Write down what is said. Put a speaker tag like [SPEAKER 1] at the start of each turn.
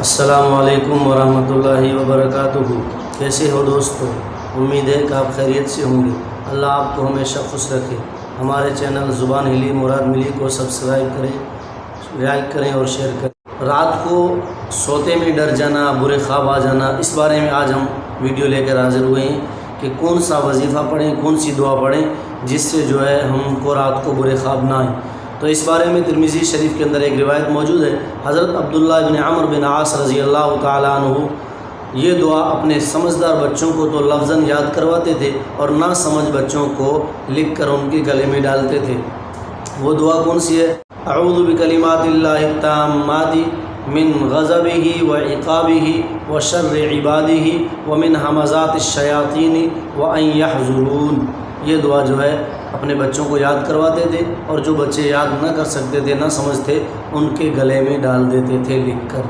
[SPEAKER 1] السلام علیکم ورحمۃ اللہ وبرکاتہ۔ کیسے ہو دوستو؟ امید ہے کہ آپ خیریت سے ہوں گے۔ اللہ آپ کو ہمیشہ خوش رکھے۔ ہمارے چینل زبان ہلی مراد ملی کو سبسکرائب کریں، لائک کریں اور شیئر کریں۔ رات کو سوتے میں ڈر جانا، برے خواب آ جانا، اس بارے میں آج ہم ویڈیو لے کر حاضر ہوئے ہیں کہ کون سا وظیفہ پڑھیں، کون سی دعا پڑھیں جس سے جو ہے ہم کو رات کو برے خواب نہ آئیں۔ تو اس بارے میں ترمذی شریف کے اندر ایک روایت موجود ہے۔ حضرت عبداللہ بن عمرو بن عاص رضی اللہ تعالیٰ عنہ یہ دعا اپنے سمجھدار بچوں کو تو لفظاً یاد کرواتے تھے اور نہ سمجھ بچوں کو لکھ کر ان کے گلے میں ڈالتے تھے۔ وہ دعا کون سی ہے؟ اعوذ بکلمات اللہ التامات من غضبہ وعقابہ وشر عبادہ ومن ہمزات الشیاطین وان یحضرون۔ یہ دعا جو ہے اپنے بچوں کو یاد کرواتے تھے اور جو بچے یاد نہ کر سکتے تھے، نہ سمجھتے، ان کے گلے میں ڈال دیتے تھے لکھ کر۔